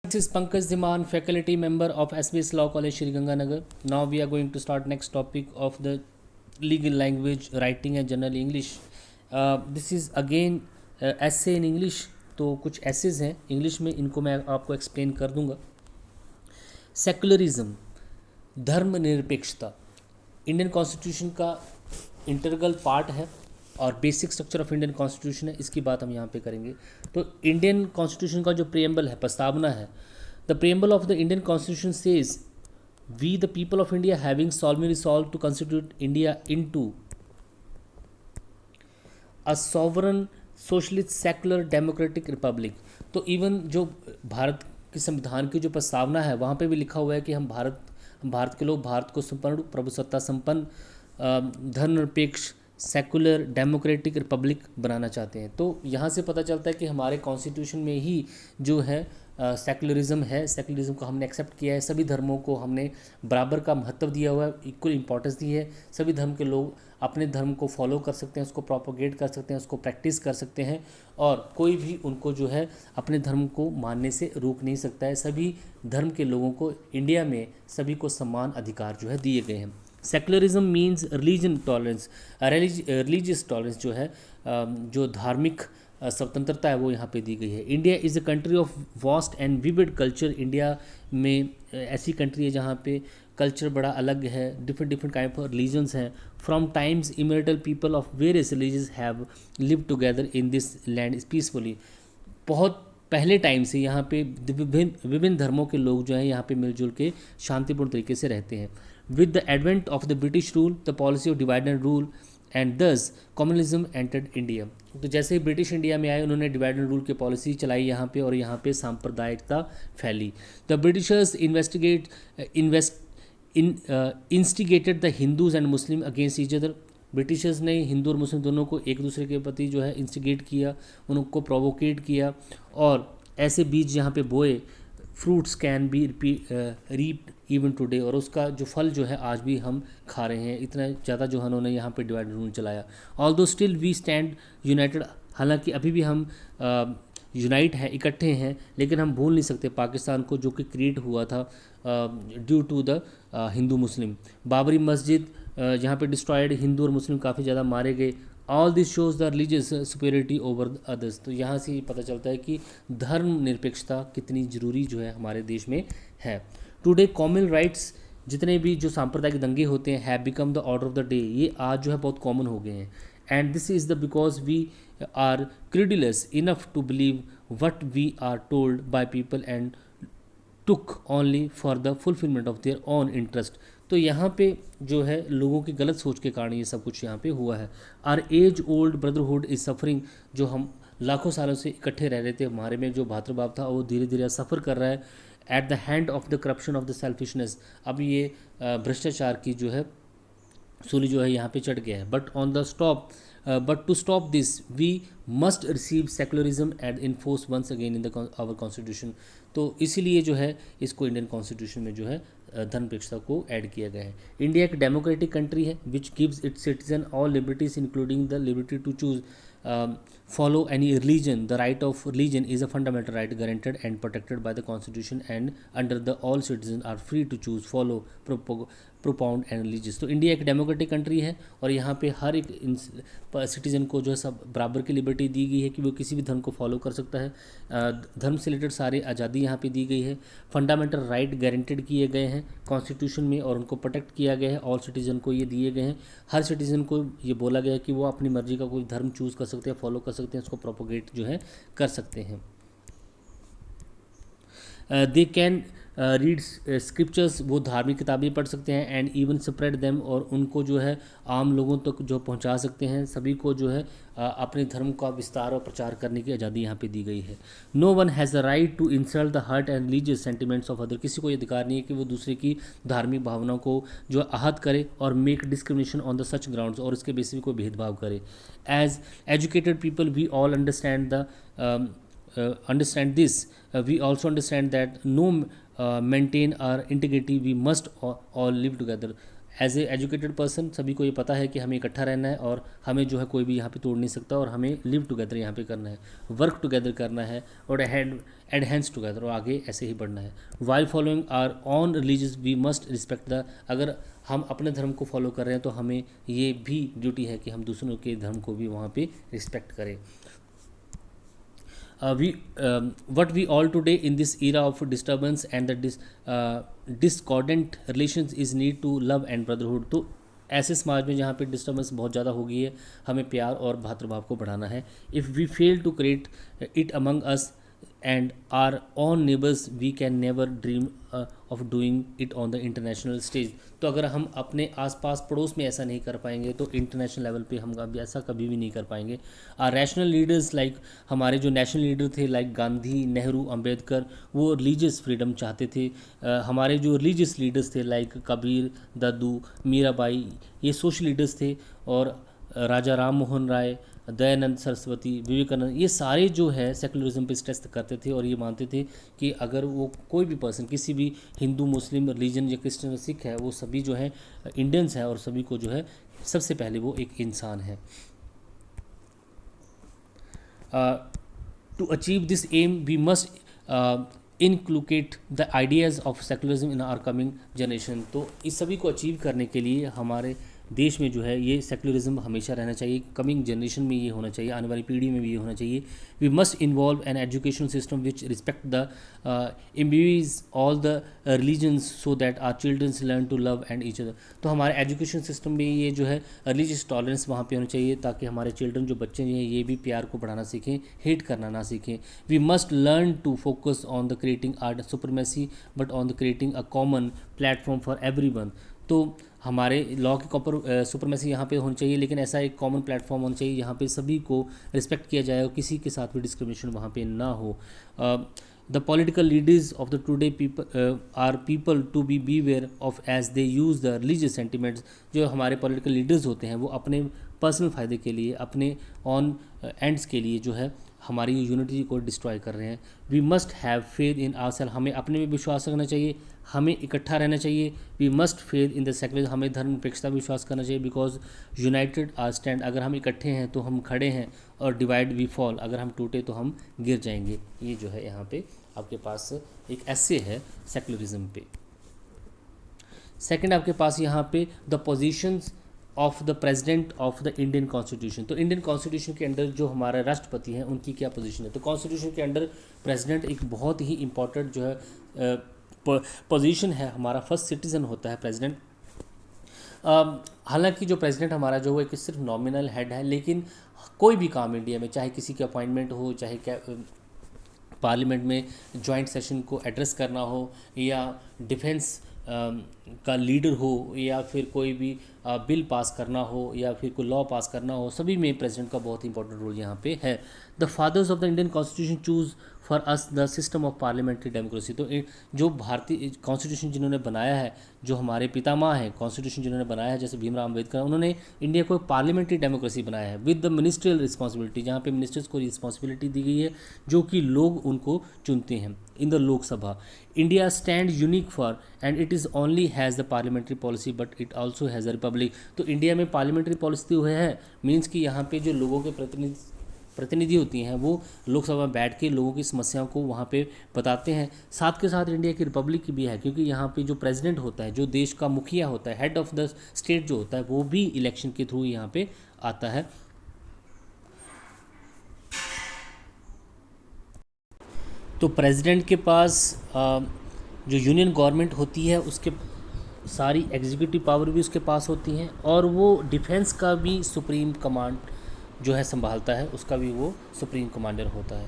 This is Pankaj Dhiman, faculty member of SBS Law College, Shri Ganganagar. Now we are going to start next topic of the legal language, writing and general English. This is again essay in English. तो कुछ essays हैं English में, इनको मैं आपको explain कर दूंगा. Secularism, धर्मनिरपेक्षता, इंडियन कॉन्स्टिट्यूशन का इंटरगल पार्ट है और basic structure of Indian constitution है, इसकी बात हम यहाँ पे करेंगे. तो इंडियन कॉन्स्टिट्यूशन का जो प्रियम्बल है, प्रस्तावना है, the preamble of the Indian constitution says we the people of India having solemnly resolved to constitute India into a sovereign socialist secular democratic republic. तो इवन जो भारत के संविधान की जो प्रस्तावना है वहाँ पे भी लिखा हुआ है कि हम भारत के लोग भारत को संपन्न प्रभुसत्ता संपन्न धर्मनिरपेक्ष सेकुलर डेमोक्रेटिक रिपब्लिक बनाना चाहते हैं. तो यहाँ से पता चलता है कि हमारे कॉन्स्टिट्यूशन में ही जो है सेकुलरिज्म है. सेकुलरिज्म को हमने एक्सेप्ट किया है, सभी धर्मों को हमने बराबर का महत्व दिया हुआ है, इक्वल इंपॉर्टेंस दी है. सभी धर्म के लोग अपने धर्म को फॉलो कर सकते हैं, उसको प्रोपोगेट कर सकते हैं, उसको प्रैक्टिस कर सकते हैं और कोई भी उनको जो है अपने धर्म को मानने से रोक नहीं सकता है. सभी धर्म के लोगों को इंडिया में सभी को समान अधिकार जो है दिए गए हैं. Secularism means religion tolerance, religious tolerance जो है, जो धार्मिक स्वतंत्रता है वो यहाँ पे दी गई है. India is a country of vast and vivid culture. India में ऐसी कंट्री है जहाँ पे कल्चर बड़ा अलग है, डिफरेंट काइंड ऑफ रिलीजन्स हैं. From times immemorial people of various religions have live together in this land peacefully. बहुत पहले टाइम से यहाँ पे विभिन्न धर्मों के लोग जो हैं यहाँ पे मिलजुल के शांतिपूर्ण तरीके से रहते हैं. With the advent of the British rule, the policy of divide and rule and thus communalism entered India. तो जैसे ही ब्रिटिश इंडिया में आए उन्होंने डिवाइड एंड रूल की पॉलिसी चलाई यहाँ पे और यहाँ पे सांप्रदायिकता फैली. The Britishers instigated the Hindus and Muslim against each other. Britishers ने हिंदू और मुस्लिम दोनों को एक दूसरे के प्रति जो है इंस्टिगेट किया, उनको प्रोवोकेट किया और ऐसे बीज यहाँ पे बोए. Fruits can be reaped even today, और उसका जो फल जो है आज भी हम खा रहे हैं. इतना ज़्यादा जो है उन्होंने यहाँ पे डिवाइड रूल चलाया. Although still we stand united, हालांकि अभी भी हम यूनाइट हैं, इकट्ठे हैं, लेकिन हम भूल नहीं सकते पाकिस्तान को जो कि क्रिएट हुआ था ड्यू टू द हिंदू मुस्लिम. बाबरी मस्जिद यहाँ पे डिस्ट्रॉयड, हिंदू और मुस्लिम काफ़ी ज़्यादा मारे गए. All this shows the religious superiority over others. तो यहाँ से पता चलता है कि धर्म निरपेक्षता कितनी ज़रूरी जो है हमारे देश में है. टुडे कॉमन राइट्स, जितने भी जो सांप्रदायिक दंगे होते हैं, have become the order of the day. ये आज जो है बहुत कॉमन हो गए हैं. And this is the because we are credulous enough to believe what we are told by people and took only for the fulfilment of their own interest. तो यहाँ पे जो है लोगों की गलत सोच के कारण ये सब कुछ यहाँ पे हुआ है. Our age old brotherhood is suffering. जो हम लाखों सालों से इकट्ठे रह रहे थे, हमारे में जो भातृभाव था वो धीरे धीरे सफ़र कर रहा है at the hand of the corruption of the selfishness. अब ये भ्रष्टाचार की जो है सूली जो है यहाँ पे चढ़ गया है. But to stop this we must receive secularism and enforce once again in the our constitution. तो इसीलिए जो है इसको इंडियन कॉन्स्टिट्यूशन में जो है धर्मनिरपेक्षता को ऐड किया गया है. इंडिया एक डेमोक्रेटिक कंट्री है which gives its citizen all liberties including the liberty to choose follow any religion. The right of religion is a fundamental right guaranteed and protected by the constitution, and under the all citizens are free to choose, follow, propound and religious. तो India एक democratic country है और यहाँ पे हर एक citizen को जो है सब बराबर की लिबर्टी दी गई है कि वो किसी भी धर्म को फॉलो कर सकता है. धर्म से रिलेटेड सारी आज़ादी यहाँ पे दी गई है. फंडामेंटल राइट गारंटेड किए गए हैं कॉन्स्टिट्यूशन में और उनको प्रोटेक्ट किया गया है. ऑल सिटीजन को ये दिए गए हैं. हर सिटीजन को ये बोला गया है कि वो अपनी मर्जी का कोई धर्म चूज़ कर सकते हैं, फॉलो कर सकते हैं, उसको प्रोपोगेट जो है कर सकते हैं. दे कैन रीड स्क्रिप्चर्स, वो धार्मिक किताबें पढ़ सकते हैं. एंड इवन स्प्रेड देम, और उनको जो है आम लोगों तक जो पहुंचा सकते हैं. सभी को जो है अपने धर्म का विस्तार और प्रचार करने की आज़ादी यहाँ पे दी गई है. No one has the right to insult the hurt and religious sentiments of other. किसी को ये अधिकार नहीं है कि वो दूसरे की धार्मिक भावनाओं को जो आहत करे और make discrimination on the such grounds, और इसके बेसिस पे कोई भेदभाव करे. As educated people we all understand this. We also understand that no maintain our integrity, we must all live together. As a educated person सभी को ये पता है कि हमें इकट्ठा रहना है और हमें जो है कोई भी यहाँ पे तोड़ नहीं सकता, और हमें लिव टुगेदर यहाँ पे करना है, वर्क टुगेदर करना है और एडहेंस टुगेदर, और आगे ऐसे ही बढ़ना है। While following are on religious we must respect the, अगर हम अपने धर्म को फॉलो कर रहे हैं तो हमें ये भी ड्यूटी है कि हम दूसरों के धर्म को भी वहाँ पे रिस्पेक्ट करें। What we all today in this era of disturbance and the discordant relations is need to love and brotherhood। तो ऐसे समाज में जहाँ पे डिस्टर्बेंस बहुत ज़्यादा हो गई है, हमें प्यार और भातृभाव को बढ़ाना है। If we fail to create it among us and our own neighbors we can never dream of doing it on the international stage। तो अगर हम अपने आसपास पड़ोस में ऐसा नहीं कर पाएंगे तो इंटरनेशनल लेवल पे हम ऐसा कभी भी नहीं कर पाएंगे। आर रैशनल लीडर्स लाइक, हमारे जो नेशनल लीडर थे लाइक गांधी, नेहरू, अंबेडकर, वो रिलीजियस फ्रीडम चाहते थे। हमारे जो रिलीजियस लीडर्स थे लाइक कबीर, दद्दू, मीराबाई, ये सोशल लीडर्स थे। और राजा राम मोहन राय, दयानंद सरस्वती, विवेकानंद, ये सारे जो है सेकुलरिज्म पे स्ट्रेस करते थे और ये मानते थे कि अगर वो कोई भी पर्सन किसी भी हिंदू, मुस्लिम, रिलीजन या क्रिश्चियन, सिख है, वो सभी जो है इंडियंस हैं और सभी को जो है सबसे पहले वो एक इंसान है। To achieve this aim we must inculcate the ideas of secularism in our coming generation. तो इस सभी को अचीव करने के लिए हमारे देश में जो है ये सेकुलरिज्म हमेशा रहना चाहिए, कमिंग जनरेशन में ये होना चाहिए, आने वाली पीढ़ी में भी ये होना चाहिए। We must involve an education system which respect the imbue all the religions so that our children's learn to love and each other. तो हमारे एजुकेशन सिस्टम में ये जो है रिलीजियस टॉलरेंस वहाँ पे होना चाहिए ताकि हमारे चिल्ड्रन जो बच्चे हैं ये भी प्यार को बढ़ाना सीखें, हेट करना ना सीखें। We must learn to focus on the creating art supremacy but on the creating a common platform for everyone. तो हमारे लॉ की कॉपर सुपरमेसी यहाँ पे होनी चाहिए, लेकिन ऐसा एक कॉमन प्लेटफॉर्म होना चाहिए यहाँ पे सभी को रिस्पेक्ट किया जाए और किसी के साथ भी डिस्क्रिमिनेशन वहाँ पे ना हो। The political leaders of the today people are people to be beware of as they use the religious sentiments. जो हमारे पॉलिटिकल लीडर्स होते हैं वो अपने पर्सनल फ़ायदे के लिए, अपने ऑन एंड्स के लिए जो है हमारी यूनिटी को डिस्ट्रॉय कर रहे हैं। We must have faith in ourself, हमें अपने में विश्वास रखना चाहिए, हमें इकट्ठा रहना चाहिए। We must faith in the secularism, हमें धर्म निरपेक्षता विश्वास करना चाहिए। बिकॉज यूनाइटेड आर स्टैंड, अगर हम इकट्ठे हैं तो हम खड़े हैं, और डिवाइड वी फॉल, अगर हम टूटे तो हम गिर जाएंगे। ये जो है यहाँ पे आपके पास एक ऐसे है सेकुलरिज्म पे। सेकंड आपके पास यहाँ पे the positions of the president of the Indian constitution. तो इंडियन कॉन्स्टिट्यूशन के अंदर जो हमारे राष्ट्रपति हैं उनकी क्या पोजीशन है। तो कॉन्स्टिट्यूशन के अंदर प्रेसिडेंट एक बहुत ही इंपॉर्टेंट जो है पोजीशन है, हमारा फर्स्ट सिटीजन होता है प्रेसिडेंट। हालांकि जो प्रेसिडेंट हमारा जो वो एक सिर्फ नॉमिनल हेड है, लेकिन कोई भी काम इंडिया में, चाहे किसी की अपॉइंटमेंट हो, चाहे क्या पार्लियामेंट में जॉइंट सेशन को एड्रेस करना हो, या डिफेंस का लीडर हो, या फिर कोई भी बिल पास करना हो, या फिर कोई लॉ पास करना हो, सभी में प्रेसिडेंट का बहुत इंपॉर्टेंट रोल यहाँ पे है। The fathers of the Indian constitution choose for us the system of parliamentary democracy. तो जो भारतीय कॉन्स्टिट्यूशन जिन्होंने बनाया है, जो हमारे पितामह हैं कॉन्स्टिट्यूशन जिन्होंने बनाया है, जैसे भीमराव अम्बेडकर, उन्होंने इंडिया को पार्लियामेंट्री डेमोक्रेसी बनाया है विद द मिनिस्ट्रियल रिस्पॉन्सिबिलिटी, जहाँ पे मिनिस्टर्स को रिस्पॉन्सिबिलिटी दी गई है जो कि लोग उनको चुनते हैं in the Lok Sabha. India stand unique for and it is only has the parliamentary policy but it also has a republic. तो इंडिया में पार्लियामेंट्री पॉलिसी हुए है, मीन्स कि यहाँ पे जो लोगों के प्रतिनिधि होती हैं वो लोकसभा में बैठ के लोगों की समस्याओं को वहाँ पे बताते हैं। साथ के साथ इंडिया की रिपब्लिक भी है, क्योंकि यहाँ पे जो प्रेसिडेंट होता है, जो देश का मुखिया होता है, हेड ऑफ द स्टेट जो होता है, वो भी इलेक्शन के थ्रू यहाँ पे आता है। तो प्रेसिडेंट के पास जो यूनियन गवर्नमेंट होती है उसके सारी एग्जीक्यूटिव पावर भी उसके पास होती हैं, और वो डिफेंस का भी सुप्रीम कमांड जो है संभालता है, उसका भी वो सुप्रीम कमांडर होता है।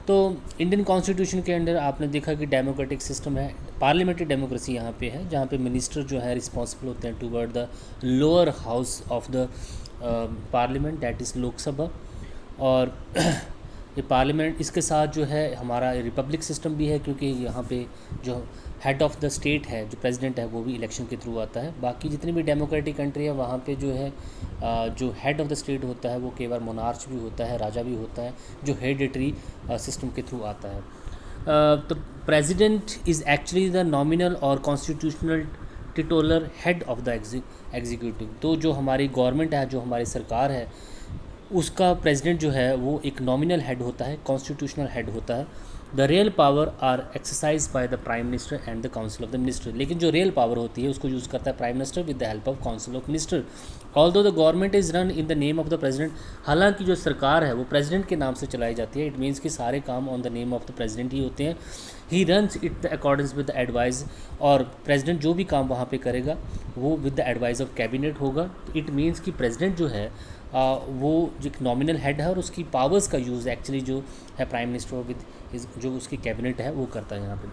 तो इंडियन कॉन्स्टिट्यूशन के अंदर आपने देखा कि डेमोक्रेटिक सिस्टम है, पार्लियामेंट्री डेमोक्रेसी यहाँ पे है, जहाँ पे मिनिस्टर जो है रिस्पॉन्सिबल होते हैं toward the lower house of the parliament, that is Lok Sabha. और ये पार्लियामेंट, इसके साथ जो है हमारा रिपब्लिक सिस्टम भी है, क्योंकि यहाँ पे जो हेड ऑफ़ द स्टेट है, जो प्रेसिडेंट है, वो भी इलेक्शन के थ्रू आता है। बाकी जितनी भी डेमोक्रेटिक कंट्री है वहाँ पे जो है जो हेड ऑफ़ द स्टेट होता है वो केवल मोनार्च भी होता है, राजा भी होता है, जो हेरिडिटरी सिस्टम के थ्रू आता है। तो president is actually the nominal और constitutional titular head of the executive. तो जो हमारी गवर्नमेंट है, जो हमारी सरकार है, उसका प्रेसिडेंट जो है वो एक नॉमिनल हेड होता है, कॉन्स्टिट्यूशनल हेड होता है। The real power are exercise by the prime minister and the council of the minister. लेकिन जो रियल पावर होती है उसको यूज़ करता है prime minister with the help of council of minister. Although the government is run in the name of the president, हालांकि जो सरकार है वो प्रेसिडेंट के नाम से चलाई जाती है। इट मीन्स कि सारे काम on the name of the president ही होते हैं। He runs it the accordings with the advice, और प्रेसिडेंट जो भी काम वहाँ पे करेगा वो with the advice of cabinet होगा। इट मीन्स कि प्रेसिडेंट जो है वो जो एक नॉमिनल हेड है और उसकी पावर्स का यूज़ एक्चुअली जो है प्राइम मिनिस्टर विद जो उसकी कैबिनेट है वो करता है यहाँ पे।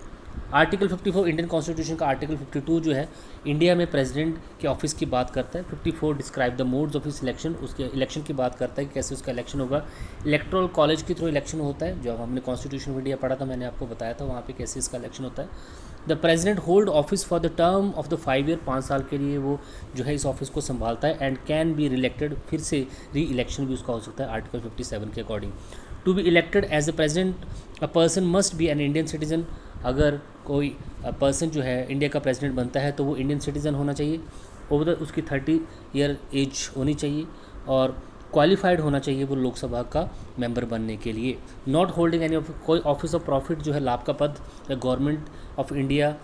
आर्टिकल 54 इंडियन कॉन्स्टिट्यूशन का आर्टिकल 52 जो है इंडिया में प्रेसिडेंट के ऑफिस की बात करता है। 54 describe the modes of his selection, उसके इलेक्शन की बात करता है कि कैसे उसका इलेक्शन होगा। इलेक्टोरल कॉलेज के थ्रू इलेक्शन होता है, जो हमने कॉन्स्टिट्यूशन ऑफ इंडिया पढ़ा था, मैंने आपको बताया था वहाँ पे कैसे इसका इलेक्शन होता है। The president hold office for the term of the 5 year, 5 साल के लिए वो जो है इस ऑफिस को संभालता है। एंड कैन बी रिलेक्टेड, फिर से री इलेक्शन भी उसका हो सकता है आर्टिकल 57 के according. To be elected as the president a person must be an Indian citizen, अगर कोई पर्सन जो है इंडिया का प्रेसिडेंट बनता है तो वो इंडियन सिटीज़न होना चाहिए। ओवर उसकी 30 ईयर एज होनी चाहिए और क्वालिफाइड होना चाहिए वो लोकसभा का मेंबर बनने के लिए। नॉट होल्डिंग एनी कोई ऑफिस ऑफ प्रॉफिट जो है लाभ का पद या गवर्नमेंट ऑफ इंडिया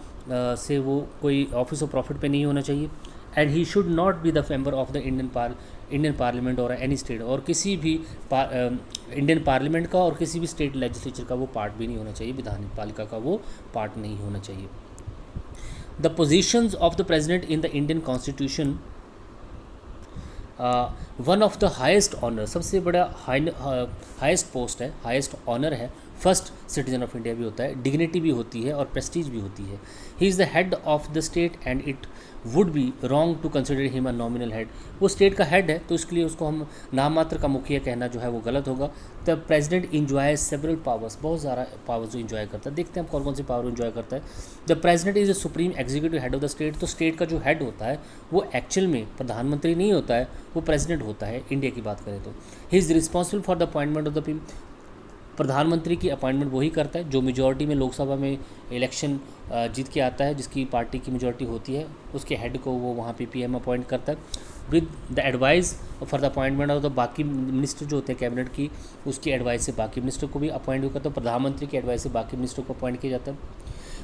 से वो कोई ऑफिस ऑफ प्रॉफिट पे नहीं होना चाहिए। And he should not be the member of the Indian parliament और एनी स्टेट, और किसी भी इंडियन पार्लियामेंट का और किसी भी स्टेट लेजिस्लेचर का वो पार्ट भी नहीं होना चाहिए, विधान पालिका का वो पार्ट नहीं होना चाहिए। The positions of the president in the Indian constitution, one of the highest honour, सबसे बड़ा हाइस्ट पोस्ट है, हाइस्ट ऑनर है। फर्स्ट सिटीजन ऑफ इंडिया भी होता है, डिग्निटी भी होती है और प्रेस्टीज भी होती है। He is the head of the state and it would be wrong to consider him a nominal head. वो स्टेट का हेड है तो इसके लिए उसको हम नाम मात्र का मुखिया कहना जो है वो गलत होगा। The president enjoy several powers, बहुत सारा पावर्स जो इंजॉय करता है। देखते हैं हम कौन कौन सी पावर इंजॉय करता है। The president is the supreme executive head of the state, तो स्टेट का जो हेड होता है वो एक्चुअल में प्रधानमंत्री नहीं होता है, वो प्रेसिडेंट होता है इंडिया की बात करें तो। He is responsible for the appointment of the people, प्रधानमंत्री की अपॉइंटमेंट वही करता है जो मेजॉरिटी में लोकसभा में इलेक्शन जीत के आता है, जिसकी पार्टी की मेजॉरिटी होती है, उसके हेड को वो वहाँ पे पीएम अपॉइंट करता है with the advice for the appointment of the बाकी मिनिस्टर जो होते हैं कैबिनेट की, उसकी एडवाइस से बाकी मिनिस्टर को भी अपॉइंट करता है। प्रधानमंत्री की एडवाइस से बाकी मिनिस्टर को अपॉइंट किया जाता है।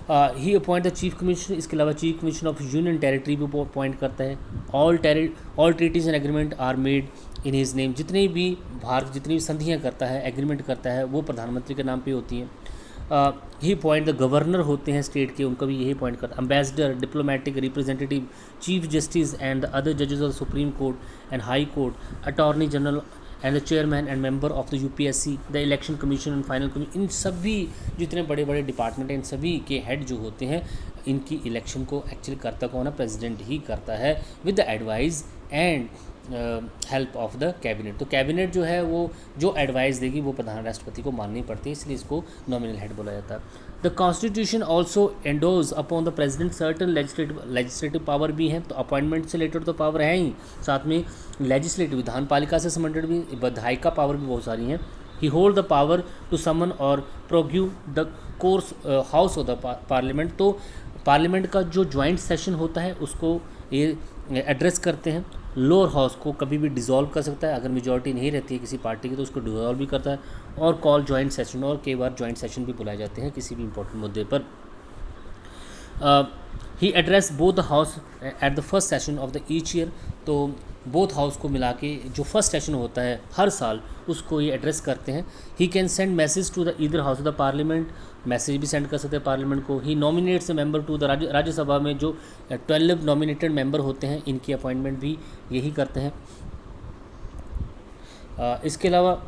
He appoint the chief commissioner, इसके अलावा chief commissioner of union territory भी अपॉइंट करता है। All treaties and agreement are made in his name, जितनी भी भारत जितनी भी संधियाँ करता है, एग्रीमेंट करता है, वो प्रधानमंत्री के नाम पे होती हैं। ही पॉइंट द गवर्नर होते हैं स्टेट के, उनका भी यही पॉइंट करता है। Ambassador, diplomatic representative, chief justice and the other जजेस of supreme court and high court, attorney general and the chairman and member of the UPSC, the election commission and final commission, इन सभी जितने बड़े बड़े department हैं इन सभी के head जो होते हैं, इनकी इलेक्शन को एक्चुअली करता कौन है, प्रेसिडेंट ही करता है with the advice and help of the cabinet. तो कैबिनेट जो है वो जो एडवाइस देगी वो प्रधान राष्ट्रपति को माननी पड़ती है, इसलिए इसको नॉमिनल हेड बोला जाता है। The constitution also endorse upon the president certain legislative power भी हैं, तो अपॉइंटमेंट से रिलेटेड तो पावर है ही, साथ में लेजिस्लेटिव विधान पालिका से संबंधित भी विधायिका पावर भी बहुत सारी हैं। He hold the power to summon और prorogue the course house of the parliament, तो पार्लियामेंट का जो ज्वाइंट सेशन होता है उसको ये एड्रेस करते हैं। लोअर हाउस को कभी भी डिसॉल्व कर सकता है, अगर मेजॉरिटी नहीं रहती है किसी पार्टी की तो उसको डिसॉल्व भी करता है, और कॉल ज्वाइंट सेशन, और कई बार ज्वाइंट सेशन भी बुलाए जाते हैं किसी भी इंपॉर्टेंट मुद्दे पर। He address both the house at the first session of the each year, तो बोथ हाउस को मिला के जो फर्स्ट सेशन होता है हर साल उसको ये एड्रेस करते हैं। He can send message to the either house of the parliament, message भी सेंड कर सकते हैं पार्लियामेंट को। He nominates a member to the Rajya Sabha में जो 12 नॉमिनेटेड मेंबर होते हैं इनकी अपॉइंटमेंट भी यही करते हैं। इसके अलावा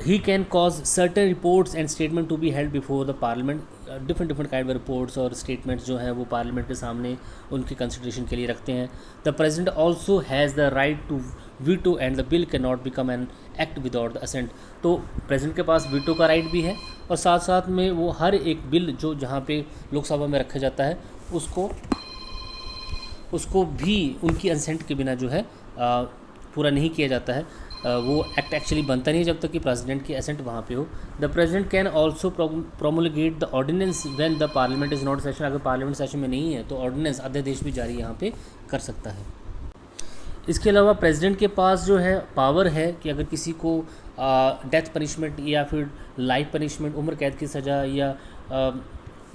he can cause certain reports and statement to be held before the parliament, different kind of reports और statements जो हैं वो पार्लियामेंट के सामने उनकी कंसिडरेशन के लिए रखते हैं। The president also has the right to veto and the bill cannot become an act without the assent, तो प्रेसिडेंट के पास वीटो का राइट भी है और साथ साथ में वो हर एक बिल जो जहाँ पे लोकसभा में रखा जाता है उसको भी उनकी असेंट के बिना जो है पूरा नहीं किया जाता है। वो एक्ट एक्चुअली बनता नहीं है जब तक कि प्रेसिडेंट की एसेंट वहाँ पे हो। The president can also promulgate the ordinance when the parliament is not session. अगर पार्लियामेंट सेशन में नहीं है तो ऑर्डिनेंस अध्यादेश भी जारी यहाँ पे कर सकता है। इसके अलावा प्रेसिडेंट के पास जो है पावर है कि अगर किसी को डेथ पनिशमेंट या फिर लाइफ पनिशमेंट, उम्र कैद की सज़ा या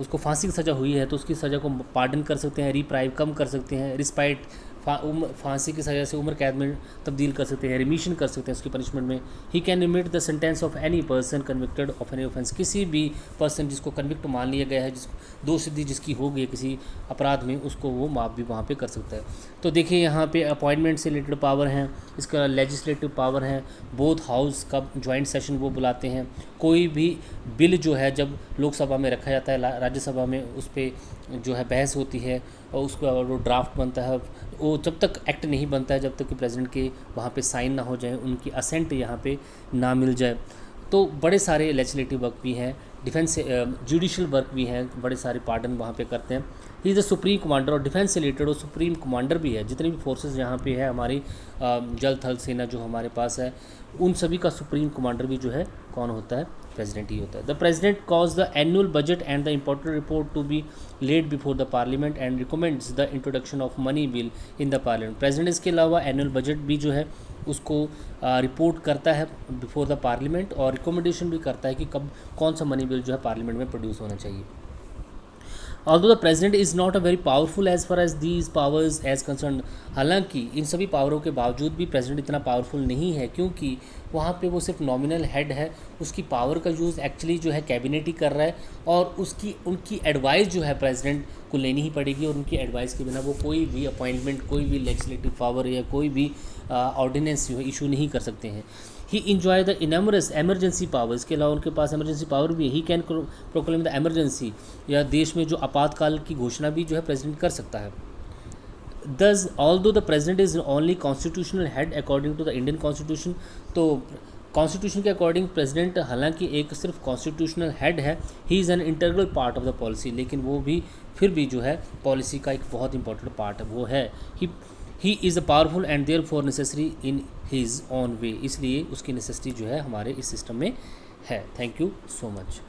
उसको फांसी की सज़ा हुई है तो उसकी सज़ा को पार्डन कर सकते हैं, रिप्राइव कम कर सकते हैं, रिस्पाइट फांसी की सज़ा से उम्र कैद में तब्दील कर सकते हैं, रिमिशन कर सकते हैं उसकी पनिशमेंट में। He can remit the sentence of any person convicted of any offence. किसी भी पर्सन जिसको कन्विक्ट मान लिया गया है, जिसको दोषसिद्धि जिसकी हो गई है किसी अपराध में, उसको वो माफ़ भी वहाँ पे कर सकता है। तो देखिए यहाँ पे अपॉइंटमेंट से रिलेटेड पावर हैं, इसका लेजिस्लेटिव पावर है, बोथ हाउस का ज्वाइंट सेशन वो बुलाते हैं। कोई भी बिल जो है जब लोकसभा में रखा जाता है, राज्यसभा में उस पर जो है बहस होती है और उसका वो ड्राफ्ट बनता है, वो जब तक एक्ट नहीं बनता है जब तक कि प्रेसिडेंट के वहाँ पे साइन ना हो जाए, उनकी असेंट यहाँ पे ना मिल जाए। तो बड़े सारे लेजिस्लेटिव वर्क भी हैं, डिफेंस जुडिशल वर्क भी हैं, बड़े सारे पार्डन वहाँ पे करते हैं। ही इज़ द सुप्रीम कमांडर और डिफेंस से रिलेटेड वो सुप्रीम कमांडर भी है। जितनी भी फोर्सेस यहाँ पे है हमारी जल थल सेना जो हमारे पास है, उन सभी का सुप्रीम कमांडर भी जो है कौन होता है? प्रेसिडेंट ही होता है। The president cause the annual budget and the important report to be laid before the parliament and recommends the introduction of money bill in the parliament. President इसके अलावा एनुअल बजट भी जो है उसको रिपोर्ट करता है बिफोर द पार्लियामेंट और recommendation भी करता है कि कब कौन सा मनी बिल जो है पार्लियामेंट में प्रोड्यूस होना चाहिए। Although the president is not a very powerful as far as these powers as concern. हालांकि इन सभी पावरों के बावजूद भी प्रेसिडेंट इतना पावरफुल नहीं है, क्योंकि वहाँ पे वो सिर्फ नॉमिनल हेड है। उसकी पावर का यूज़ एक्चुअली जो है कैबिनेट ही कर रहा है और उनकी एडवाइस जो है प्रेसिडेंट को लेनी ही पड़ेगी और उनकी एडवाइस के बिना वो कोई भी अपॉइंटमेंट, कोई भी लेजिस्लेटिव पावर या कोई भी ऑर्डिनेंस जो है इशू नहीं कर सकते हैं। ही इंजॉय द इनमरस एमरजेंसी पावर। इसके अलावा उनके पास एमरजेंसी पावर भी है। He can proclaim the emergency, या देश में जो आपातकाल की घोषणा भी जो है प्रेसिडेंट कर सकता है। Thus, although the president is only constitutional head according to the Indian Constitution, तो कॉन्स्टिट्यूशन के अकॉर्डिंग प्रेसिडेंट हालांकि एक सिर्फ कॉन्स्टिट्यूशनल हेड है, he is an integral part of the policy, लेकिन वो भी फिर भी जो है पॉलिसी का एक बहुत इंपॉर्टेंट पार्ट है, वो है he is a powerful and therefore necessary in his own way. इसलिए उसकी नेसेसिटी जो है हमारे इस सिस्टम में है। Thank you so much.